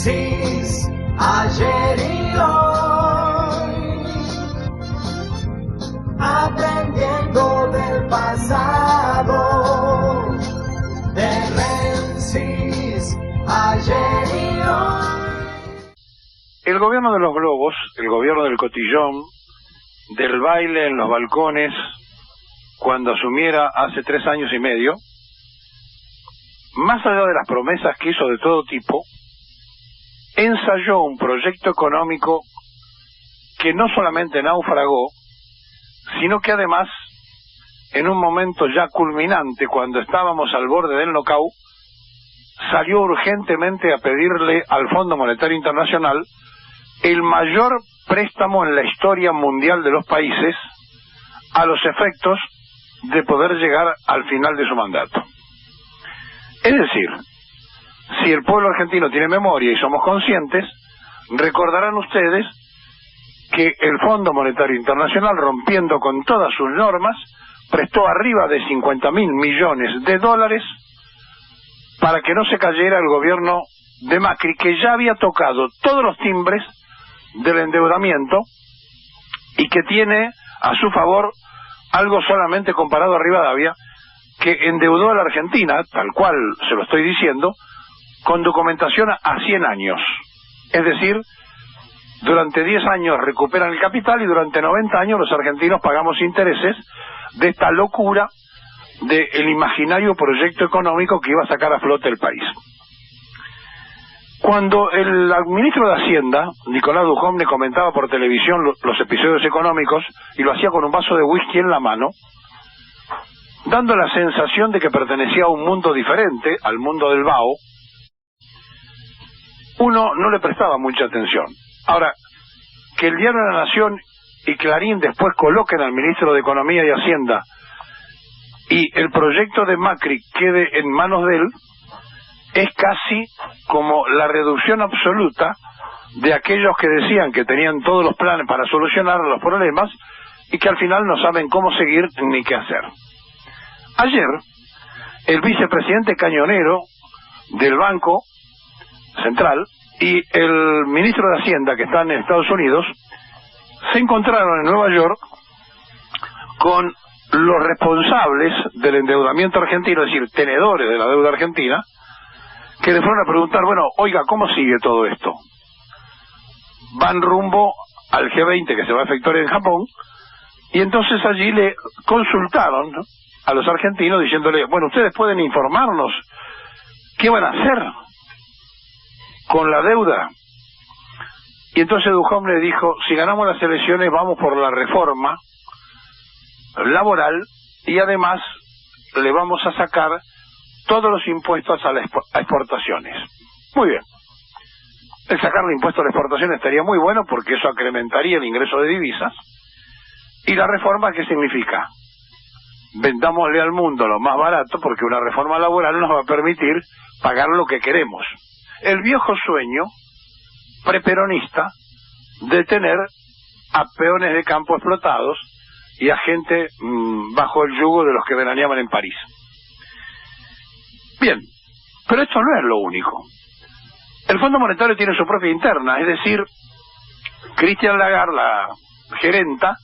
Francis, ayer y hoy, aprendiendo del pasado, de Francis, ayer y hoy. El gobierno de los globos, el gobierno del cotillón, del baile en los balcones, cuando asumiera hace 3 años y medio, más allá de las promesas que hizo de todo tipo, ensayó un proyecto económico que no solamente naufragó, sino que además, en un momento ya culminante, cuando estábamos al borde del knockout, salió urgentemente a pedirle al Fondo Monetario Internacional el mayor préstamo en la historia mundial de los países a los efectos de poder llegar al final de su mandato. Es decir, si el pueblo argentino tiene memoria y somos conscientes, recordarán ustedes que el Fondo Monetario Internacional, rompiendo con todas sus normas, prestó arriba de 50.000 millones de dólares para que no se cayera el gobierno de Macri, que ya había tocado todos los timbres del endeudamiento y que tiene a su favor algo solamente comparado a Rivadavia, que endeudó a la Argentina, tal cual se lo estoy diciendo, con documentación a 100 años. Es decir, durante 10 años recuperan el capital y durante 90 años los argentinos pagamos intereses de esta locura del imaginario proyecto económico que iba a sacar a flote el país. Cuando el ministro de Hacienda, Nicolás Dujovne, comentaba por televisión los episodios económicos y lo hacía con un vaso de whisky en la mano, dando la sensación de que pertenecía a un mundo diferente, al mundo del Bao, uno no le prestaba mucha atención. Ahora, que el Diario de la Nación y Clarín después coloquen al ministro de Economía y Hacienda y el proyecto de Macri quede en manos de él, es casi como la reducción absoluta de aquellos que decían que tenían todos los planes para solucionar los problemas y que al final no saben cómo seguir ni qué hacer. Ayer, el vicepresidente Cañonero del Banco Central y el ministro de Hacienda, que están en Estados Unidos, se encontraron en Nueva York con los responsables del endeudamiento argentino, es decir, tenedores de la deuda argentina, que le fueron a preguntar, bueno, oiga, ¿cómo sigue todo esto? Van rumbo al G20 que se va a efectuar en Japón, y entonces allí le consultaron, ¿no?, a los argentinos diciéndole, bueno, ustedes pueden informarnos qué van a hacer con la deuda. Y entonces Dujovne le dijo, si ganamos las elecciones vamos por la reforma laboral y además le vamos a sacar todos los impuestos a las exportaciones. Muy bien. El sacarle impuestos a la exportación estaría muy bueno porque eso incrementaría el ingreso de divisas. ¿Y la reforma qué significa? Vendámosle al mundo lo más barato porque una reforma laboral nos va a permitir pagar lo que queremos. El viejo sueño preperonista de tener a peones de campo explotados y a gente bajo el yugo de los que veraneaban en París. Bien, pero esto no es lo único. El Fondo Monetario tiene su propia interna, es decir, Christine Lagarde, la gerenta,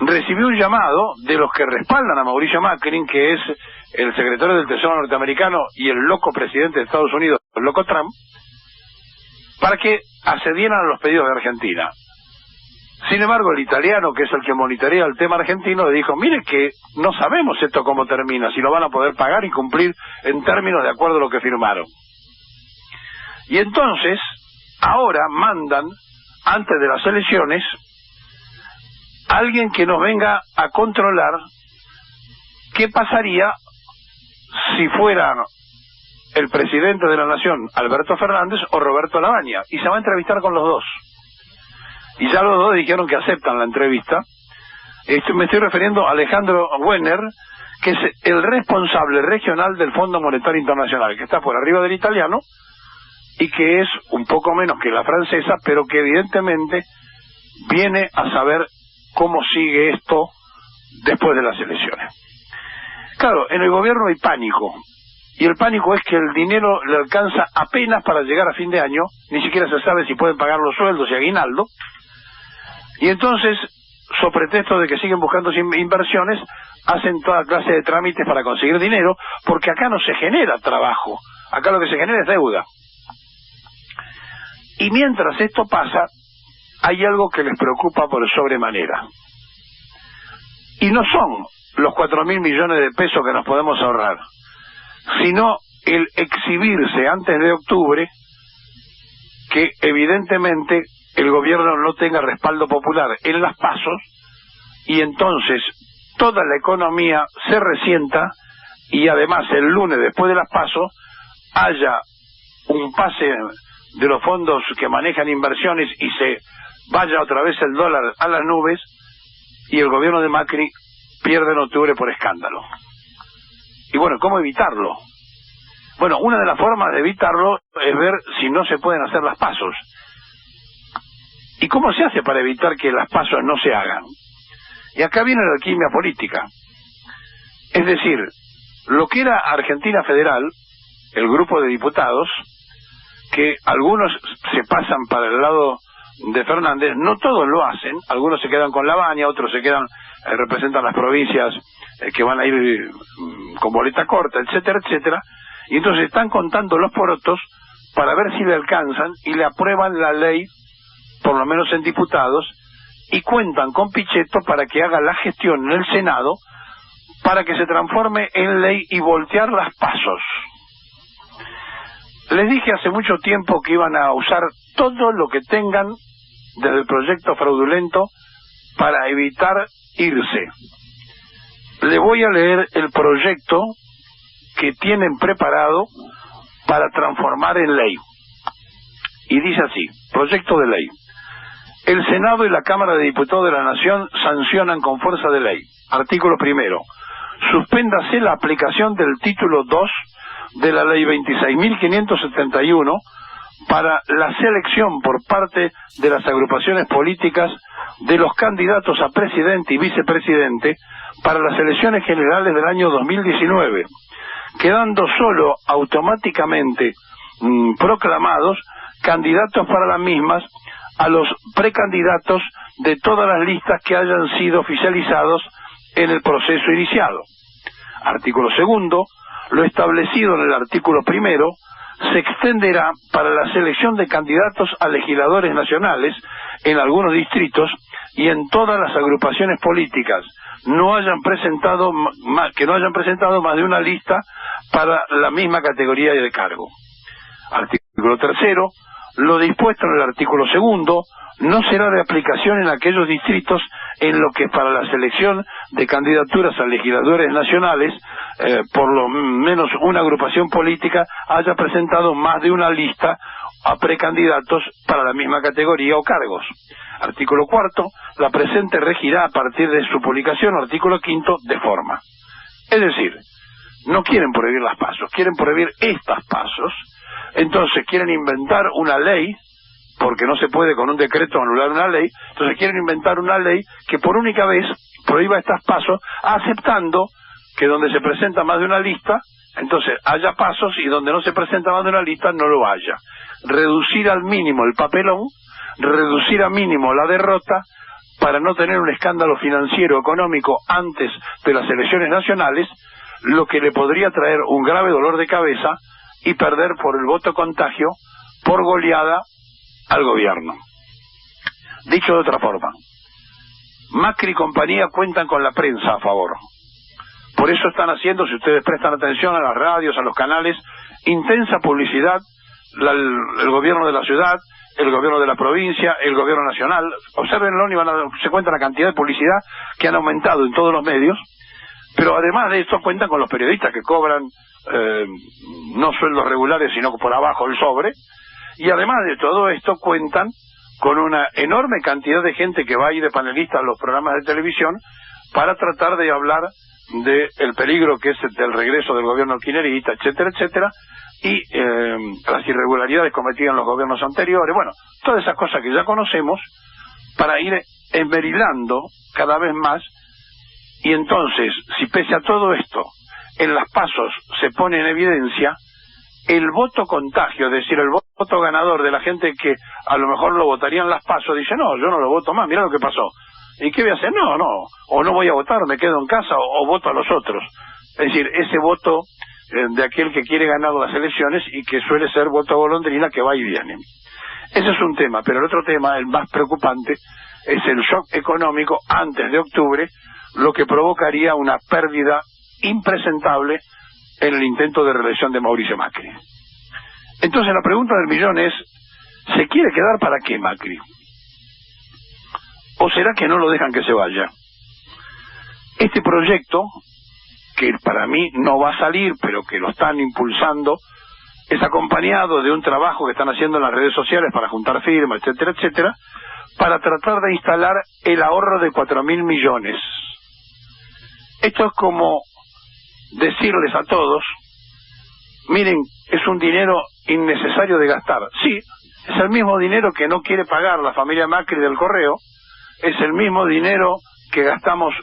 recibió un llamado de los que respaldan a Mauricio Macri, que es el secretario del Tesoro norteamericano y el loco presidente de Estados Unidos, el loco Trump, para que accedieran a los pedidos de Argentina. Sin embargo, el italiano, que es el que monitorea el tema argentino, le dijo, mire que no sabemos esto cómo termina, si lo van a poder pagar y cumplir en términos de acuerdo a lo que firmaron. Y entonces, ahora mandan, antes de las elecciones, alguien que nos venga a controlar qué pasaría si fuera el presidente de la Nación, Alberto Fernández, o Roberto Lavagna, y se va a entrevistar con los dos. Y ya los dos dijeron que aceptan la entrevista. Me estoy refiriendo a Alejandro Werner, que es el responsable regional del Fondo Monetario Internacional, que está por arriba del italiano, y que es un poco menos que la francesa, pero que evidentemente viene a saber cómo sigue esto después de las elecciones. Claro, en el gobierno hay pánico, y el pánico es que el dinero le alcanza apenas para llegar a fin de año, ni siquiera se sabe si pueden pagar los sueldos y aguinaldo, y entonces, so pretexto de que siguen buscando inversiones, hacen toda clase de trámites para conseguir dinero, porque acá no se genera trabajo, acá lo que se genera es deuda. Y mientras esto pasa, hay algo que les preocupa por sobremanera. Y no son los 4.000 millones de pesos que nos podemos ahorrar, sino el exhibirse antes de octubre, que evidentemente el gobierno no tenga respaldo popular en las PASOs, y entonces toda la economía se resienta, y además el lunes después de las PASOs haya un pase de los fondos que manejan inversiones y se vaya otra vez el dólar a las nubes, y el gobierno de Macri pierde en octubre por escándalo. Y bueno, ¿cómo evitarlo? Bueno, una de las formas de evitarlo es ver si no se pueden hacer las PASOs. ¿Y cómo se hace para evitar que las PASOs no se hagan? Y acá viene la alquimia política. Es decir, lo que era Argentina Federal, el grupo de diputados, que algunos se pasan para el lado de Fernández, no todos lo hacen, algunos se quedan con Lavagna, otros se quedan, representan las provincias que van a ir con boleta corta, etcétera, etcétera, y entonces están contando los porotos para ver si le alcanzan y le aprueban la ley, por lo menos en diputados, y cuentan con Pichetto para que haga la gestión en el Senado para que se transforme en ley y voltear las PASOs. Les dije hace mucho tiempo que iban a usar todo lo que tengan desde el proyecto fraudulento para evitar irse. Le voy a leer el proyecto que tienen preparado para transformar en ley. Y dice así, proyecto de ley. El Senado y la Cámara de Diputados de la Nación sancionan con fuerza de ley. Artículo primero. Suspéndase la aplicación del título 2 de la ley 26.571 para la selección por parte de las agrupaciones políticas de los candidatos a presidente y vicepresidente para las elecciones generales del año 2019, quedando solo automáticamente proclamados candidatos para las mismas a los precandidatos de todas las listas que hayan sido oficializados en el proceso iniciado. Artículo segundo. Lo establecido en el artículo primero se extenderá para la selección de candidatos a legisladores nacionales en algunos distritos y en todas las agrupaciones políticas que no hayan presentado más de una lista para la misma categoría de cargo. Artículo tercero. Lo dispuesto en el artículo segundo no será de aplicación en aquellos distritos en los que para la selección de candidaturas a legisladores nacionales por lo menos una agrupación política haya presentado más de una lista a precandidatos para la misma categoría o cargos. Artículo cuarto. La presente regirá a partir de su publicación. Artículo quinto. De forma. Es decir, no quieren prohibir las PASOs, quieren prohibir estas PASOs. Entonces quieren inventar una ley, porque no se puede con un decreto anular una ley, entonces quieren inventar una ley que por única vez prohíba estas PASOs, aceptando que donde se presenta más de una lista, entonces haya PASOs, y donde no se presenta más de una lista no lo haya. Reducir al mínimo el papelón, reducir al mínimo la derrota, para no tener un escándalo financiero económico antes de las elecciones nacionales, lo que le podría traer un grave dolor de cabeza y perder por el voto contagio, por goleada, al gobierno. Dicho de otra forma, Macri y compañía cuentan con la prensa a favor. Por eso están haciendo, si ustedes prestan atención a las radios, a los canales, intensa publicidad, el gobierno de la ciudad, el gobierno de la provincia, el gobierno nacional. Obsérvenlo y se cuenta la cantidad de publicidad que han aumentado en todos los medios, pero además de esto cuentan con los periodistas que cobran no sueldos regulares, sino por abajo el sobre, y además de todo esto cuentan con una enorme cantidad de gente que va a ir de panelista a los programas de televisión para tratar de hablar del peligro que es del regreso del gobierno kirchnerista, etcétera, etcétera, y las irregularidades cometidas en los gobiernos anteriores, bueno, todas esas cosas que ya conocemos, para ir esmerilando cada vez más. Y entonces, si pese a todo esto en las PASOs se pone en evidencia el voto contagio, es decir, el voto ganador de la gente que a lo mejor lo votarían las PASO, dice, no, yo no lo voto más, mirá lo que pasó. ¿Y qué voy a hacer? No, o no voy a votar, me quedo en casa, o voto a los otros. Es decir, ese voto de aquel que quiere ganar las elecciones y que suele ser voto golondrina que va y viene. Ese es un tema, pero el otro tema, el más preocupante, es el shock económico antes de octubre, lo que provocaría una pérdida impresentable en el intento de reelección de Mauricio Macri. Entonces la pregunta del millón es, ¿se quiere quedar para qué Macri? ¿O será que no lo dejan que se vaya? Este proyecto, que para mí no va a salir, pero que lo están impulsando, es acompañado de un trabajo que están haciendo en las redes sociales para juntar firmas, etcétera, etcétera, para tratar de instalar el ahorro de 4.000 millones. Esto es como decirles a todos, miren, es un dinero innecesario de gastar. Sí, es el mismo dinero que no quiere pagar la familia Macri del correo, es el mismo dinero que gastamos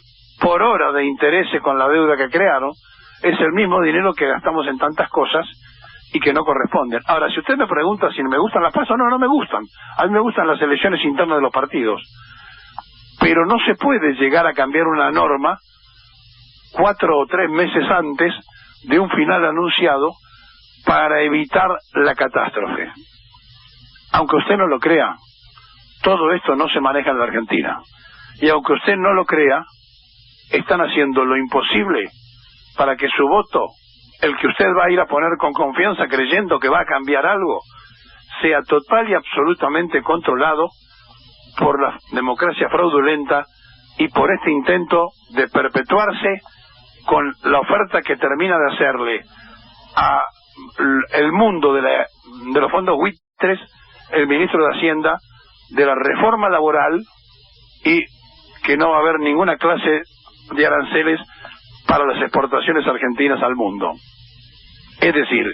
por hora de intereses con la deuda que crearon, es el mismo dinero que gastamos en tantas cosas y que no corresponden. Ahora, si usted me pregunta si me gustan las PASO, no me gustan. A mí me gustan las elecciones internas de los partidos. Pero no se puede llegar a cambiar una norma 4 o 3 meses antes de un final anunciado para evitar la catástrofe. Aunque usted no lo crea, todo esto no se maneja en la Argentina. Y aunque usted no lo crea, están haciendo lo imposible para que su voto, el que usted va a ir a poner con confianza creyendo que va a cambiar algo, sea total y absolutamente controlado por la democracia fraudulenta y por este intento de perpetuarse con la oferta que termina de hacerle a el mundo de los fondos buitres el ministro de Hacienda de la reforma laboral y que no va a haber ninguna clase de aranceles para las exportaciones argentinas al mundo. Es decir,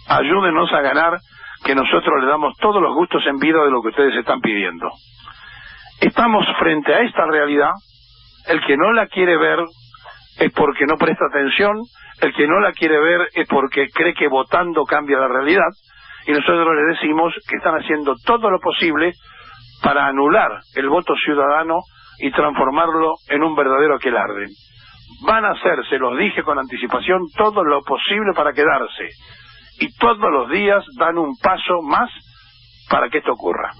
ayúdenos a ganar, que nosotros le damos todos los gustos en vida de lo que ustedes están pidiendo. Estamos frente a esta realidad. El que no la quiere ver es porque no presta atención, el que no la quiere ver es porque cree que votando cambia la realidad, y nosotros les decimos que están haciendo todo lo posible para anular el voto ciudadano y transformarlo en un verdadero aquelarre. Van a hacer, se los dije con anticipación, todo lo posible para quedarse, y todos los días dan un paso más para que esto ocurra.